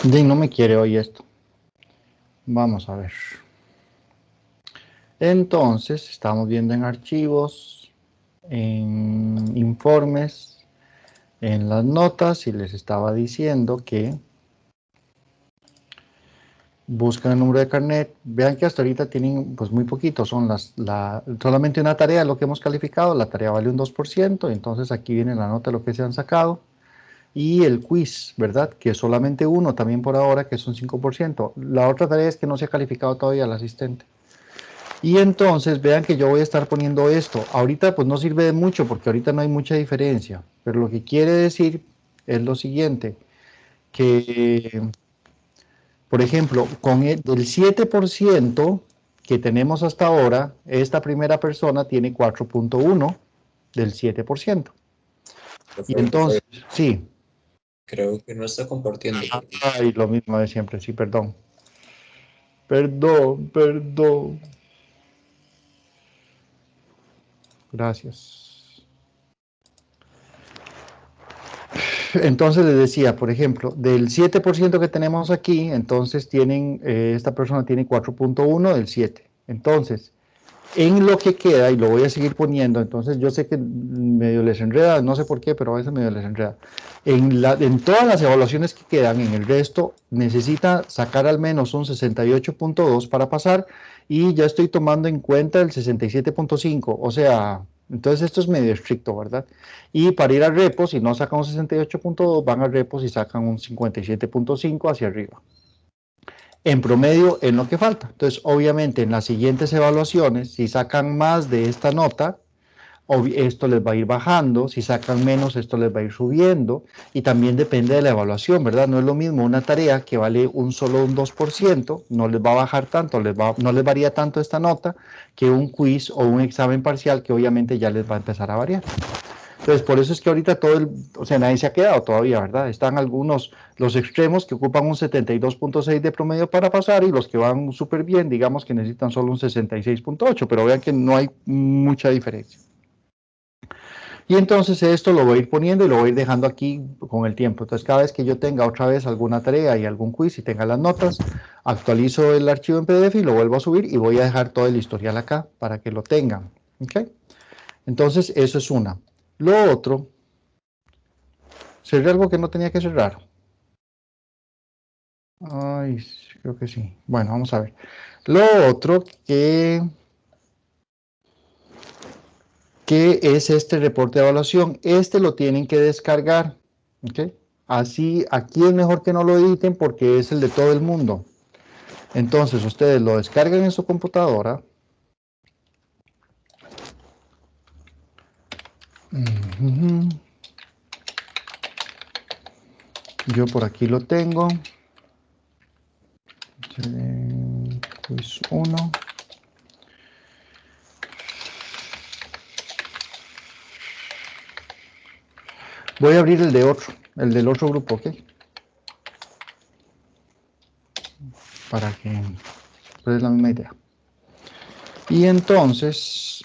No me quiere hoy esto. Vamos a ver. Entonces, estamos viendo en archivos, en informes, en las notas, y les estaba diciendo que buscan el número de carnet. Vean que hasta ahorita tienen pues muy poquito, son solamente una tarea lo que hemos calificado, la tarea vale un 2%, entonces aquí viene la nota de lo que se han sacado. Y el quiz, ¿verdad? Que solamente uno también por ahora, que es un 5%. La otra tarea es que no se ha calificado todavía el asistente. Y entonces vean que yo voy a estar poniendo esto. Ahorita pues no sirve de mucho porque ahorita no hay mucha diferencia. Pero lo que quiere decir es lo siguiente, que por ejemplo, con el 7% que tenemos hasta ahora, esta primera persona tiene 4.1 del 7%. Y Profe, entonces, sí. creo que no está compartiendo. Ay, lo mismo de siempre, sí, perdón. Perdón. Gracias. Entonces les decía, por ejemplo, del 7% que tenemos aquí, entonces esta persona tiene 4.1 del 7. Entonces, en lo que queda, y lo voy a seguir poniendo, entonces yo sé que medio les enreda, no sé por qué, pero a veces medio les enreda. En todas las evaluaciones que quedan, en el resto, necesita sacar al menos un 68.2 para pasar, y ya estoy tomando en cuenta el 67.5, o sea, entonces esto es medio estricto, ¿verdad? Y para ir a repos, si no sacan un 68.2, van a repos y sacan un 57.5 hacia arriba. En promedio, en lo que falta. Entonces, obviamente, en las siguientes evaluaciones, si sacan más de esta nota, esto les va a ir bajando, si sacan menos, esto les va a ir subiendo, y también depende de la evaluación, ¿verdad? No es lo mismo una tarea que vale un 2%, no les va a bajar tanto, no les varía tanto esta nota, que un quiz o un examen parcial que obviamente ya les va a empezar a variar. Entonces, por eso es que ahorita o sea, nadie se ha quedado todavía, ¿verdad? Están algunos, los extremos que ocupan un 72.6 de promedio para pasar, y los que van súper bien, digamos que necesitan solo un 66.8, pero vean que no hay mucha diferencia. Y entonces esto lo voy a ir poniendo y lo voy a ir dejando aquí con el tiempo. Entonces, cada vez que yo tenga otra vez alguna tarea y algún quiz y tenga las notas, actualizo el archivo en PDF y lo vuelvo a subir, y voy a dejar todo el historial acá para que lo tengan. ¿Ok? Entonces, eso es una. Lo otro, cerré algo que no tenía que cerrar. Ay, creo que sí. Bueno, vamos a ver. Lo otro que es este reporte de evaluación. Este lo tienen que descargar. ¿Ok? Así, aquí es mejor que no lo editen porque es el de todo el mundo. Entonces, ustedes lo descargan en su computadora. Yo por aquí lo tengo. Quiz 1. Voy a abrir el del otro grupo, ¿ok? Para que es la misma idea. Y entonces,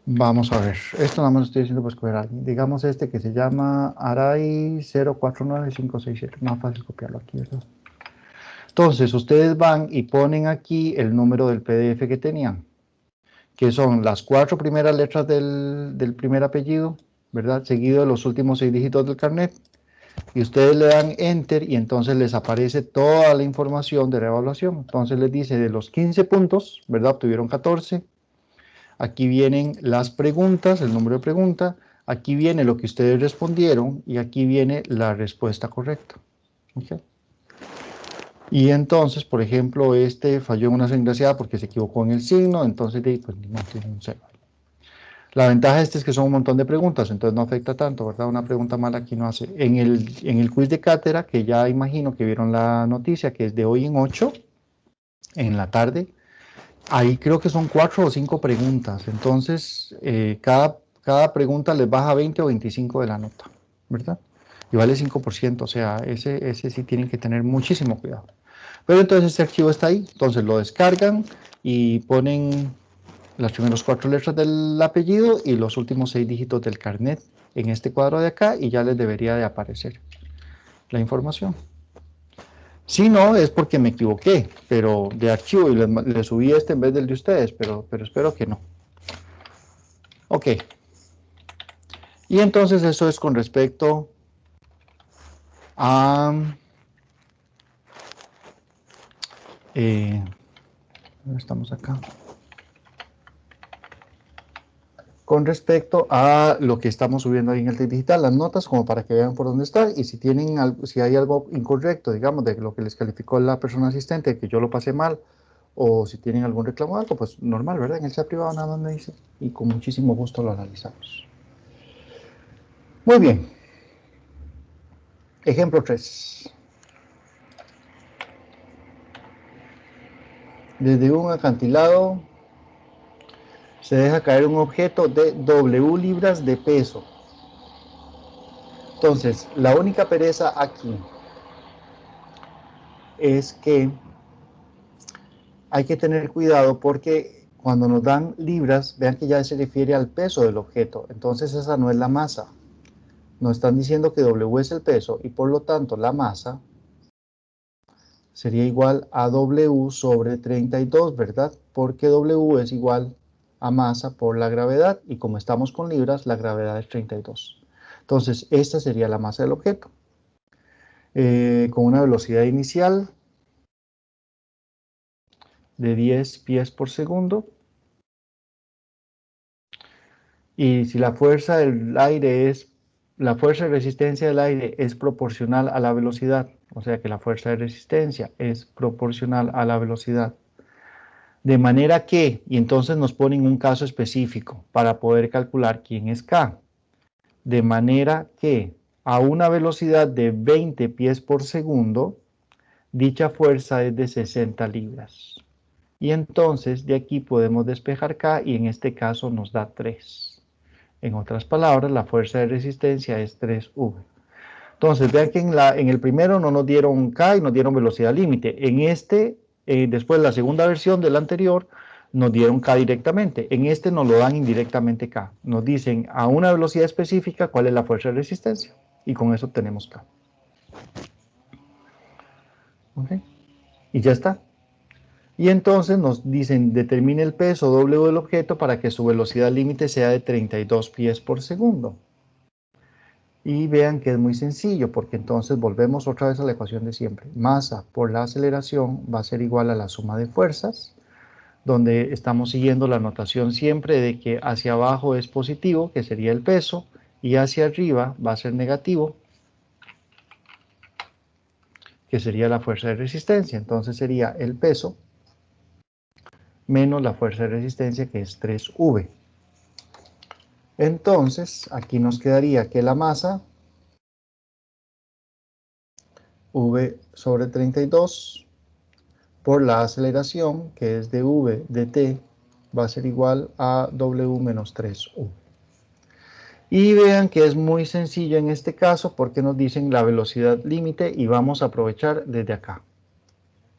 vamos a ver. Esto nada más lo estoy haciendo para escoger a alguien. Digamos este que se llama Aray 049567. Más fácil copiarlo aquí, ¿verdad? Entonces, ustedes van y ponen aquí el número del PDF que tenían, que son las 4 primeras letras del primer apellido, ¿verdad? Seguido de los últimos 6 dígitos del carnet. Y ustedes le dan Enter y entonces les aparece toda la información de la evaluación. Entonces les dice de los 15 puntos, ¿verdad? Obtuvieron 14. Aquí vienen las preguntas, el número de pregunta. Aquí viene lo que ustedes respondieron y aquí viene la respuesta correcta. ¿Okay? Y entonces, por ejemplo, este falló en una desgraciada porque se equivocó en el signo, entonces pues, no tiene un 0. La ventaja de este es que son un montón de preguntas, entonces no afecta tanto, ¿verdad? Una pregunta mala aquí no hace. En el quiz de cátedra, que ya imagino que vieron la noticia, que es de hoy en 8, en la tarde, ahí creo que son 4 o 5 preguntas, entonces cada pregunta les baja 20 o 25 de la nota, ¿verdad? Y vale 5%, o sea, ese sí tienen que tener muchísimo cuidado. Pero entonces este archivo está ahí, entonces lo descargan y ponen las primeras 4 letras del apellido y los últimos 6 dígitos del carnet en este cuadro de acá y ya les debería de aparecer la información. Si no, es porque me equivoqué, pero de archivo y le subí este en vez del de ustedes, pero espero que no. Ok. Y entonces eso es con respecto a... estamos acá. Con respecto a lo que estamos subiendo ahí en el digital, las notas, como para que vean por dónde está, y si tienen algo, si hay algo incorrecto, digamos, de lo que les calificó la persona asistente, que yo lo pasé mal, o si tienen algún reclamo o algo, pues normal, ¿verdad? En el chat privado nada más me dice, y con muchísimo gusto lo analizamos. Muy bien. Ejemplo 3. Desde un acantilado se deja caer un objeto de W libras de peso. Entonces, la única pereza aquí es que hay que tener cuidado porque cuando nos dan libras, vean que ya se refiere al peso del objeto. Entonces esa no es la masa. Nos están diciendo que W es el peso y por lo tanto la masa sería igual a W sobre 32, ¿verdad? Porque W es igual a masa por la gravedad y como estamos con libras, la gravedad es 32. Entonces esta sería la masa del objeto. Con una velocidad inicial de 10 pies por segundo. Y si la fuerza del aire es, la fuerza de resistencia del aire es proporcional a la velocidad, o sea que la fuerza de resistencia es proporcional a la velocidad. De manera que, y entonces nos ponen un caso específico para poder calcular quién es K. De manera que a una velocidad de 20 pies por segundo, dicha fuerza es de 60 libras. Y entonces de aquí podemos despejar K y en este caso nos da 3. En otras palabras, la fuerza de resistencia es 3V. Entonces, vean que en el primero no nos dieron K y nos dieron velocidad límite. En este, después la segunda versión del anterior, nos dieron K directamente. En este nos lo dan indirectamente K. Nos dicen a una velocidad específica cuál es la fuerza de resistencia. Y con eso obtenemos K. ¿Okay? Y ya está. Y entonces nos dicen, determine el peso W del objeto para que su velocidad límite sea de 32 pies por segundo. Y vean que es muy sencillo, porque entonces volvemos otra vez a la ecuación de siempre. Masa por la aceleración va a ser igual a la suma de fuerzas, donde estamos siguiendo la notación siempre de que hacia abajo es positivo, que sería el peso, y hacia arriba va a ser negativo, que sería la fuerza de resistencia. Entonces sería el peso menos la fuerza de resistencia, que es 3V. Entonces, aquí nos quedaría que la masa, V sobre 32, por la aceleración, que es de V de t, va a ser igual a W menos 3U. Y vean que es muy sencillo en este caso porque nos dicen la velocidad límite y vamos a aprovechar desde acá.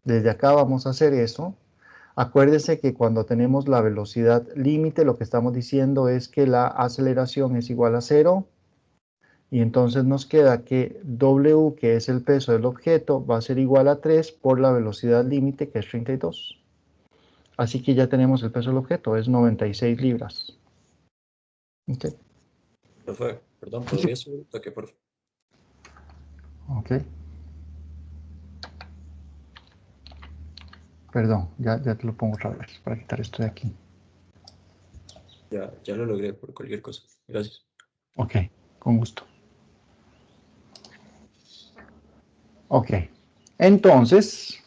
Desde acá vamos a hacer eso. Acuérdense que cuando tenemos la velocidad límite, lo que estamos diciendo es que la aceleración es igual a 0. Y entonces nos queda que W, que es el peso del objeto, va a ser igual a 3 por la velocidad límite, que es 32. Así que ya tenemos el peso del objeto, es 96 libras. Okay. Profe, perdón, ¿podría subir un toque, por favor? Ok. Perdón, ya te lo pongo otra vez para quitar esto de aquí. Ya lo logré por cualquier cosa. Gracias. Ok, con gusto. Ok. Entonces,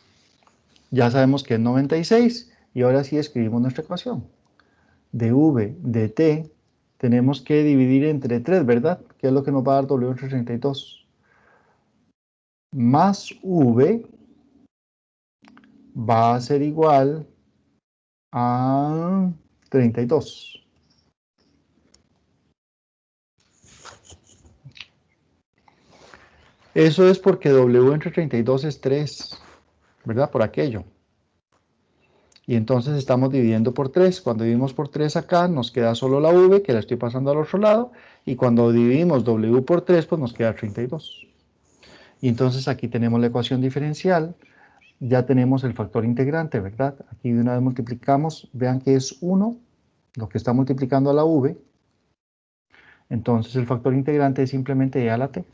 ya sabemos que es 96 y ahora sí escribimos nuestra ecuación. dV de t tenemos que dividir entre 3, ¿verdad? Que es lo que nos va a dar W entre 32. Más V va a ser igual a 32. Eso es porque W entre 32 es 3. ¿verdad? Por aquello. Y entonces estamos dividiendo por 3. Cuando dividimos por 3 acá, nos queda solo la v, que la estoy pasando al otro lado. Y cuando dividimos w por 3, pues nos queda 32. Y entonces aquí tenemos la ecuación diferencial. Ya tenemos el factor integrante, ¿verdad? Aquí de una vez multiplicamos. Vean que es 1, lo que está multiplicando a la v. Entonces el factor integrante es simplemente e a la t.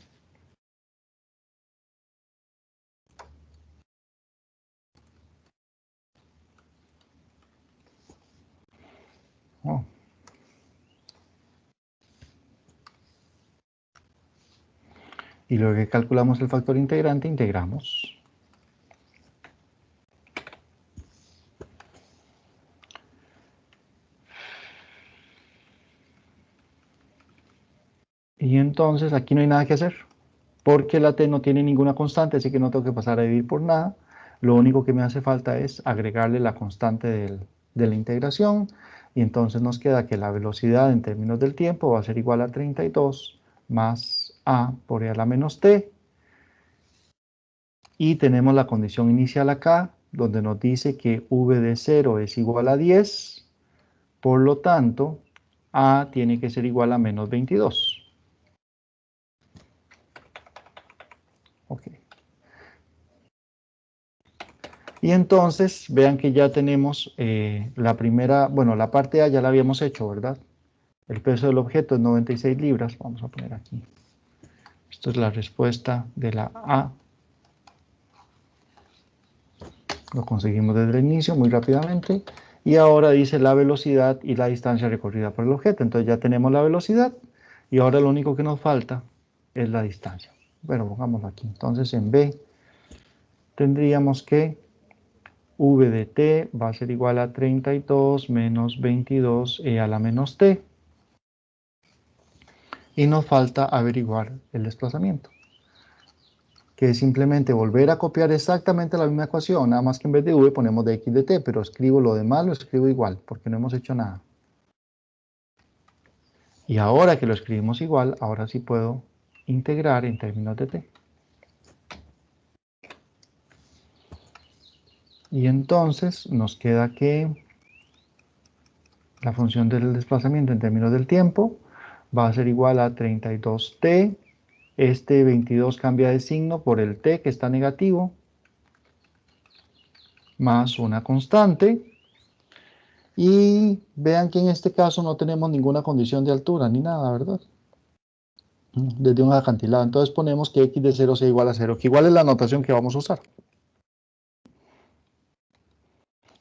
Oh. Y luego que calculamos el factor integrante, integramos. Y entonces aquí no hay nada que hacer, porque la t no tiene ninguna constante, así que no tengo que pasar a dividir por nada. Lo único que me hace falta es agregarle la constante de la integración, y entonces nos queda que la velocidad en términos del tiempo va a ser igual a 32 más a por e a la menos t. Y tenemos la condición inicial acá, donde nos dice que v de 0 es igual a 10, por lo tanto, a tiene que ser igual a menos 22. Ok. Y entonces, vean que ya tenemos la primera, bueno, la parte A ya la habíamos hecho, ¿verdad? El peso del objeto es 96 libras, vamos a poner aquí. Esto es la respuesta de la A. Lo conseguimos desde el inicio muy rápidamente. Y ahora dice la velocidad y la distancia recorrida por el objeto. Entonces ya tenemos la velocidad y ahora lo único que nos falta es la distancia. Bueno, pongámoslo aquí. Entonces en B tendríamos que v de t va a ser igual a 32 menos 22 e a la menos t. Y nos falta averiguar el desplazamiento, que es simplemente volver a copiar exactamente la misma ecuación, nada más que en vez de v ponemos de x de t, pero escribo lo demás, lo escribo igual, porque no hemos hecho nada. Y ahora que lo escribimos igual, ahora sí puedo integrar en términos de t. Y entonces nos queda que la función del desplazamiento en términos del tiempo va a ser igual a 32t. Este 22 cambia de signo por el t que está negativo, más una constante. Y vean que en este caso no tenemos ninguna condición de altura ni nada, ¿verdad? Desde un acantilado. Entonces ponemos que x de 0 sea igual a 0, que igual es la notación que vamos a usar.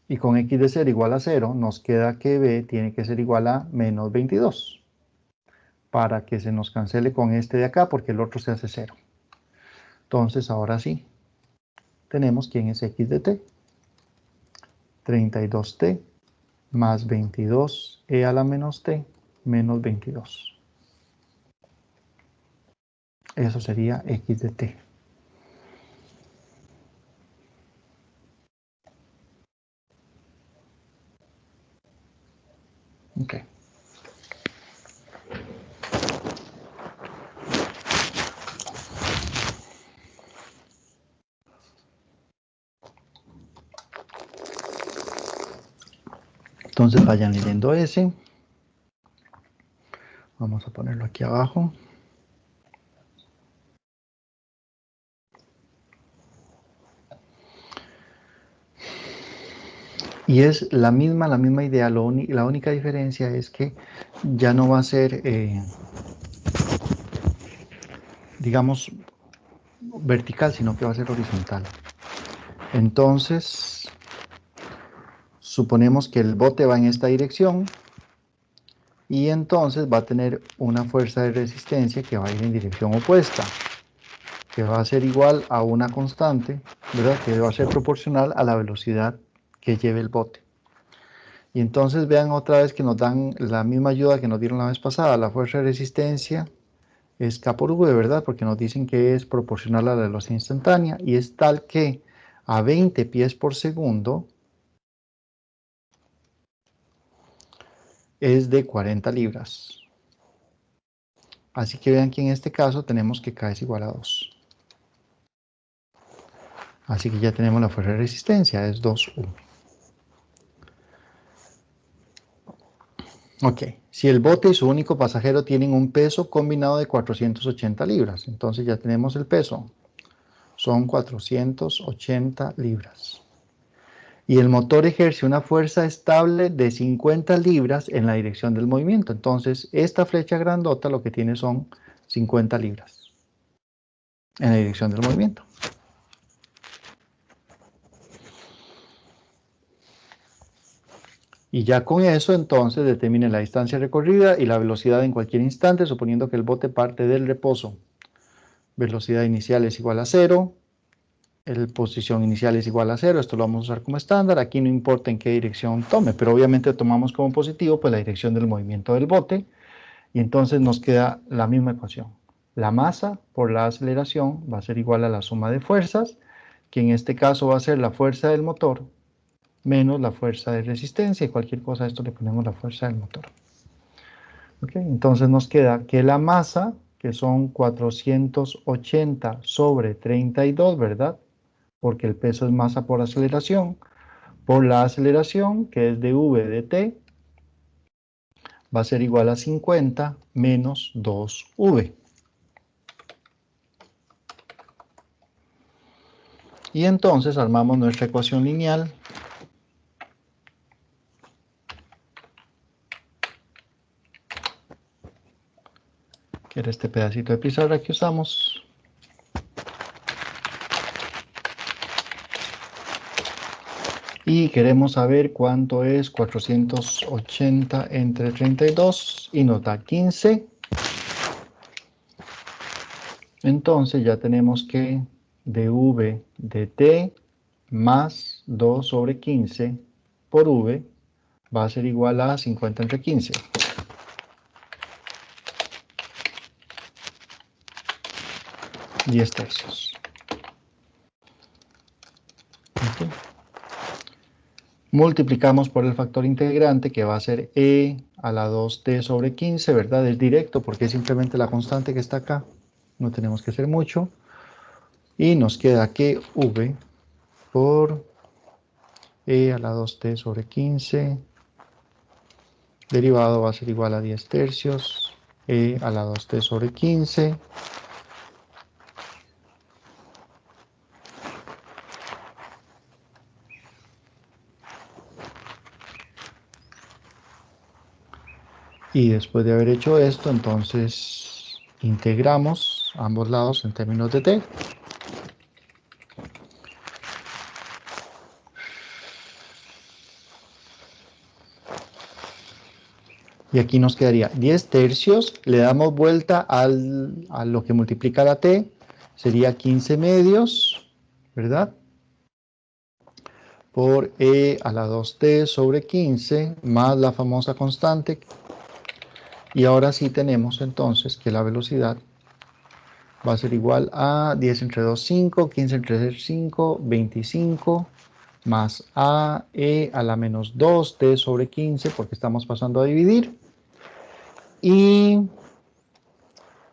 Y con x de 0 igual a 0, nos queda que b tiene que ser igual a menos 22. Para que se nos cancele con este de acá, porque el otro se hace 0. Entonces, ahora sí, tenemos quién es x de t. 32t más 22 e a la menos t menos 22. Eso sería x de t. Ok. Entonces vayan leyendo ese. Vamos a ponerlo aquí abajo. Y es la misma idea. La única diferencia es que ya no va a ser, digamos, vertical, sino que va a ser horizontal. Entonces, suponemos que el bote va en esta dirección y entonces va a tener una fuerza de resistencia que va a ir en dirección opuesta, que va a ser igual a una constante, ¿verdad? Que va a ser proporcional a la velocidad que lleve el bote. Y entonces vean otra vez que nos dan la misma ayuda que nos dieron la vez pasada. La fuerza de resistencia es K por V, ¿verdad? Porque nos dicen que es proporcional a la velocidad instantánea y es tal que a 20 pies por segundo es de 40 libras. Así que vean que en este caso tenemos que K es igual a 2. Así que ya tenemos la fuerza de resistencia, es 2U. Ok, si el bote y su único pasajero tienen un peso combinado de 480 libras, entonces ya tenemos el peso, son 480 libras. Y el motor ejerce una fuerza estable de 50 libras en la dirección del movimiento, entonces esta flecha grandota lo que tiene son 50 libras en la dirección del movimiento. Y ya con eso entonces determine la distancia recorrida y la velocidad en cualquier instante, suponiendo que el bote parte del reposo. Velocidad inicial es igual a 0, la posición inicial es igual a 0, esto lo vamos a usar como estándar, aquí no importa en qué dirección tome, pero obviamente tomamos como positivo pues la dirección del movimiento del bote, y entonces nos queda la misma ecuación. La masa por la aceleración va a ser igual a la suma de fuerzas, que en este caso va a ser la fuerza del motor menos la fuerza de resistencia, y cualquier cosa a esto le ponemos la fuerza del motor. ¿Okay? Entonces nos queda que la masa, que son 480 sobre 32, ¿verdad? Porque el peso es masa por aceleración, por la aceleración, que es de v de t, va a ser igual a 50 menos 2v. Y entonces armamos nuestra ecuación lineal. Que era este pedacito de pizarra que usamos. Y queremos saber cuánto es 480 entre 32 y nos da 15. Entonces ya tenemos que dv de t más 2 sobre 15 por v va a ser igual a 50 entre 15. (10 tercios). Okay. Multiplicamos por el factor integrante, que va a ser e a la 2t sobre 15, ¿verdad? Es directo porque es simplemente la constante que está acá. No tenemos que hacer mucho. Y nos queda que v por e a la 2t sobre 15 derivado va a ser igual a 10 tercios e a la 2t sobre 15 y después de haber hecho esto, entonces integramos ambos lados en términos de t. Y aquí nos quedaría 10 tercios, le damos vuelta a lo que multiplica la t, sería 15 medios, ¿verdad? Por e a la 2t sobre 15 más la famosa constante. Y ahora sí tenemos entonces que la velocidad va a ser igual a 10 entre 2, 5, 15 entre 3, 5, 25, más a e a la menos 2t sobre 15, porque estamos pasando a dividir. Y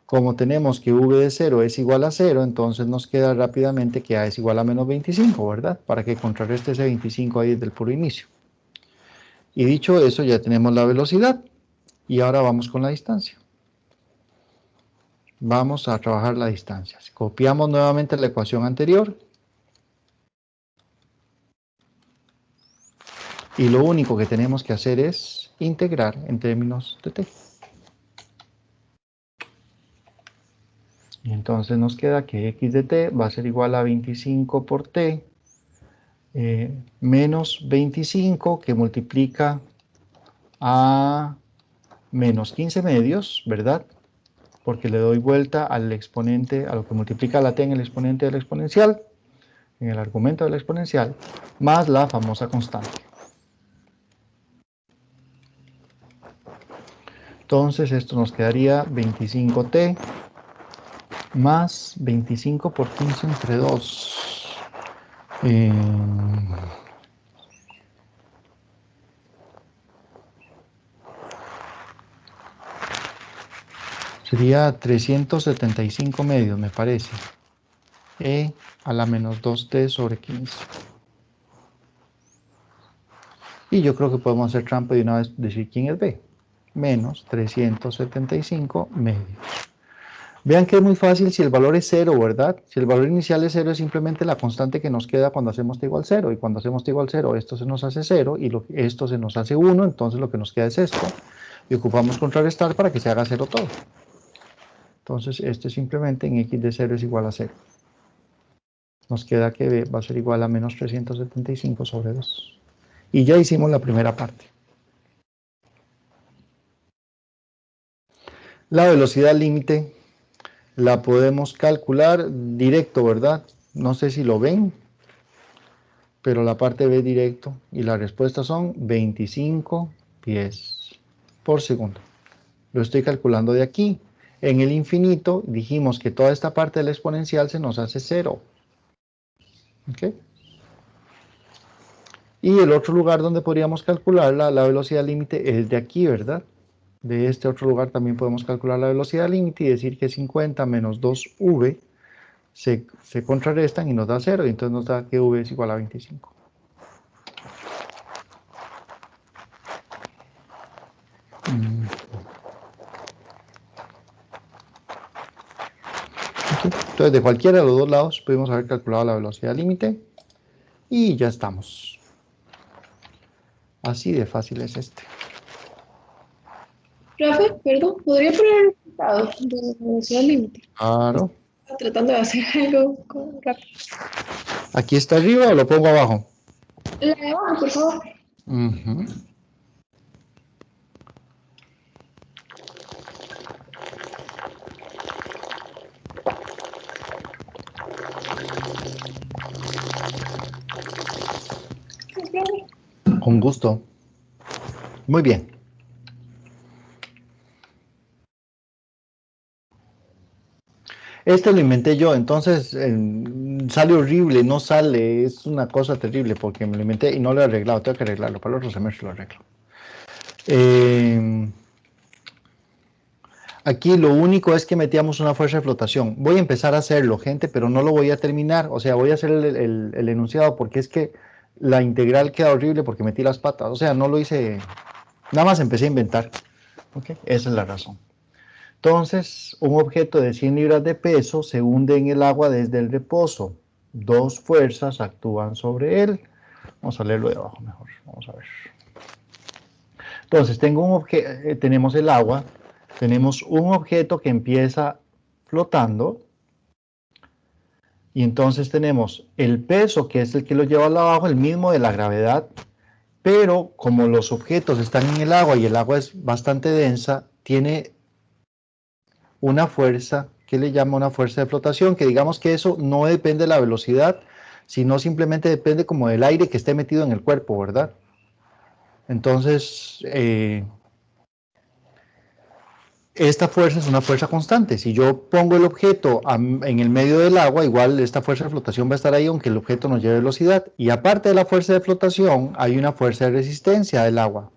como tenemos que v de 0 es igual a 0, entonces nos queda rápidamente que a es igual a menos 25, ¿verdad? Para que contrarreste ese 25 ahí desde el puro inicio. Y dicho eso, ya tenemos la velocidad. Y ahora vamos con la distancia. Vamos a trabajar la distancia. Copiamos nuevamente la ecuación anterior. Y lo único que tenemos que hacer es integrar en términos de t. Y entonces nos queda que x de t va a ser igual a 25 por t menos 25, que multiplica a menos 15 medios, ¿verdad? Porque le doy vuelta al exponente, a lo que multiplica la t en el exponente del exponencial, en el argumento del exponencial, más la famosa constante. Entonces esto nos quedaría 25t más 25 por 15 entre 2. Sería 375 medios, me parece. E a la menos 2t sobre 15. Y yo creo que podemos hacer trampa y una vez decir quién es B. Menos 375 medios. Vean que es muy fácil si el valor es 0, ¿verdad? Si el valor inicial es 0 es simplemente la constante que nos queda cuando hacemos t igual 0. Y cuando hacemos t igual 0, esto se nos hace 0 y esto se nos hace 1. Entonces lo que nos queda es esto. Y ocupamos contrarrestar para que se haga 0 todo. Entonces esto es simplemente en x de 0 es igual a 0. Nos queda que b va a ser igual a menos 375 sobre 2. Y ya hicimos la primera parte. La velocidad límite la podemos calcular directo, ¿verdad? No sé si lo ven, pero la parte B directo y la respuesta son 25 pies por segundo. Lo estoy calculando de aquí. En el infinito dijimos que toda esta parte de la exponencial se nos hace 0. ¿Ok? Y el otro lugar donde podríamos calcular la velocidad límite es de aquí, ¿verdad? De este otro lugar también podemos calcular la velocidad límite y decir que 50 menos 2v se contrarrestan y nos da 0. Y entonces nos da que v es igual a 25. Entonces, de cualquiera de los dos lados pudimos haber calculado la velocidad límite y ya estamos. Así de fácil es este. Profe, perdón, ¿podría poner el resultado de la velocidad límite? Claro. Estaba tratando de hacer algo rápido. ¿Aquí está arriba o lo pongo abajo? La de abajo, por favor. Sí, profe. Con gusto. Muy bien. Este lo inventé yo, entonces sale horrible, no sale, es una cosa terrible porque me lo inventé y no lo he arreglado, tengo que arreglarlo, para el otro semestre lo arreglo. Aquí lo único es que metíamos una fuerza de flotación. Voy a empezar a hacerlo, gente, pero no lo voy a terminar, o sea, voy a hacer el enunciado porque es que la integral queda horrible porque metí las patas, o sea, no lo hice, nada más empecé a inventar. ¿Okay? Esa es la razón. Entonces, un objeto de 100 libras de peso se hunde en el agua desde el reposo. Dos fuerzas actúan sobre él. Vamos a leerlo de abajo mejor. Vamos a ver. Entonces, tenemos el agua. Tenemos un objeto que empieza flotando. Y entonces tenemos el peso, que es el que lo lleva al abajo, el mismo de la gravedad. Pero como los objetos están en el agua y el agua es bastante densa, tiene una fuerza que le llama una fuerza de flotación, que digamos que eso no depende de la velocidad, sino simplemente depende como del aire que esté metido en el cuerpo, ¿verdad? Entonces, esta fuerza es una fuerza constante. Si yo pongo el objeto en el medio del agua, igual esta fuerza de flotación va a estar ahí aunque el objeto no lleve velocidad. Y aparte de la fuerza de flotación, hay una fuerza de resistencia del agua,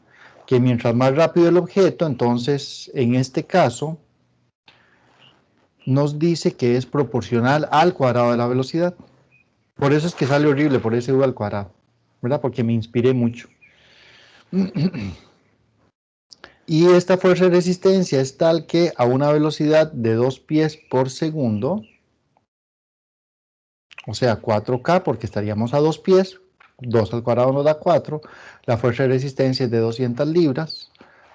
que mientras más rápido el objeto, entonces en este caso nos dice que es proporcional al cuadrado de la velocidad. Por eso es que sale horrible, por ese v al cuadrado, ¿verdad? Porque me inspiré mucho. Y esta fuerza de resistencia es tal que a una velocidad de 2 pies por segundo, o sea, 4K, porque estaríamos a 2 pies, 2 al cuadrado nos da 4, la fuerza de resistencia es de 200 libras,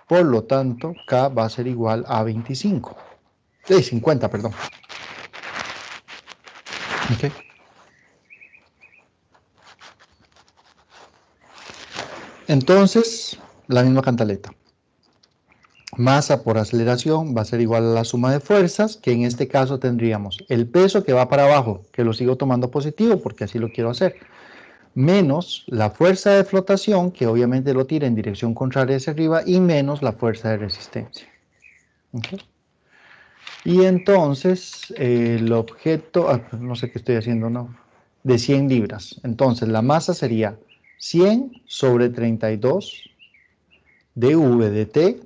por lo tanto, K va a ser igual a 50, perdón. ¿Ok? Entonces, la misma cantaleta. Masa por aceleración va a ser igual a la suma de fuerzas, que en este caso tendríamos el peso que va para abajo, que lo sigo tomando positivo porque así lo quiero hacer, menos la fuerza de flotación, que obviamente lo tira en dirección contraria hacia arriba, y menos la fuerza de resistencia. ¿Okay? Y entonces el objeto, no sé qué estoy haciendo, no, de 100 libras. Entonces la masa sería 100 sobre 32 dv de t,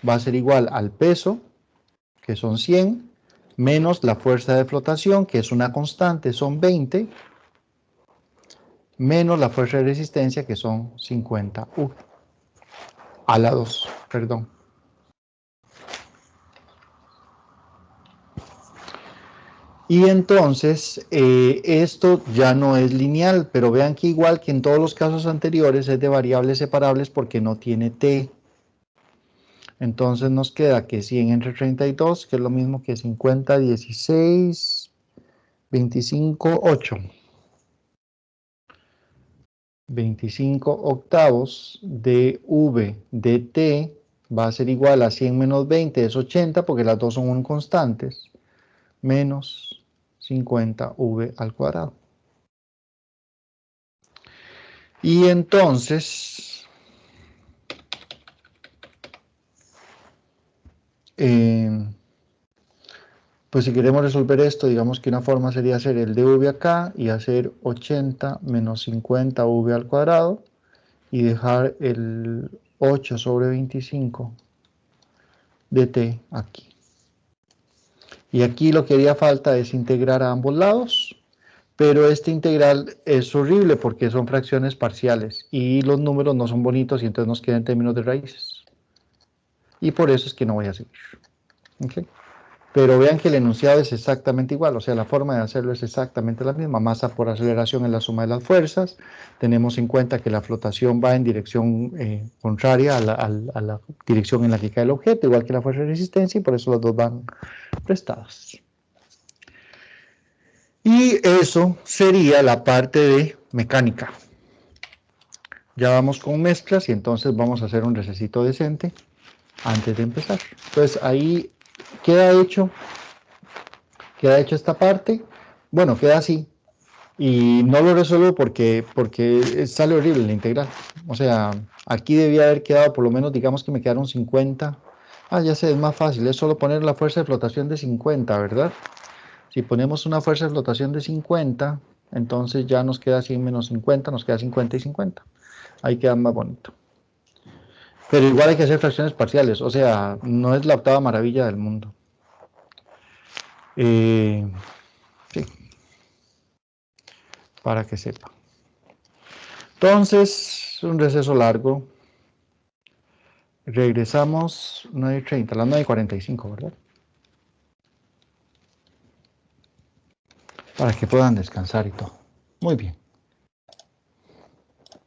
va a ser igual al peso, que son 100, menos la fuerza de flotación, que es una constante, son 20, menos la fuerza de resistencia, que son 50 U. A la 2, perdón. Y entonces, esto ya no es lineal, pero vean que igual que en todos los casos anteriores es de variables separables porque no tiene t. Entonces nos queda que 100 entre 32, que es lo mismo que 50, 16, 25, 8. 25 octavos de v de t va a ser igual a 100 menos 20, es 80, porque las dos son constantes, menos 50v al cuadrado. Y entonces, pues si queremos resolver esto, digamos que una forma sería hacer el dv acá y hacer 80 menos 50v al cuadrado y dejar el 8 sobre 25 de t aquí. Y aquí lo que haría falta es integrar a ambos lados, pero este integral es horrible porque son fracciones parciales y los números no son bonitos y entonces nos quedan en términos de raíces. Y por eso es que no voy a seguir. ¿Okay? Pero vean que el enunciado es exactamente igual, o sea, la forma de hacerlo es exactamente la misma. Masa por aceleración es la suma de las fuerzas. Tenemos en cuenta que la flotación va en dirección contraria a la dirección en la que cae el objeto, igual que la fuerza de resistencia, y por eso las dos van prestadas. Y eso sería la parte de mecánica. Ya vamos con mezclas y entonces vamos a hacer un recesito decente antes de empezar. Entonces ahí queda hecho esta parte. Bueno, queda así. Y no lo resuelvo porque sale horrible la integral. O sea, aquí debía haber quedado, por lo menos digamos que me quedaron 50. Ah, ya sé, es más fácil, es solo poner la fuerza de flotación de 50, ¿verdad? Si ponemos una fuerza de flotación de 50, entonces ya nos queda 100 menos 50, nos queda 50 y 50. Ahí queda más bonito. Pero igual hay que hacer fracciones parciales, o sea, no es la octava maravilla del mundo. Sí, para que sepa. Entonces, un receso largo. Regresamos 9:30, a las 9:45, ¿verdad? Para que puedan descansar y todo. Muy bien.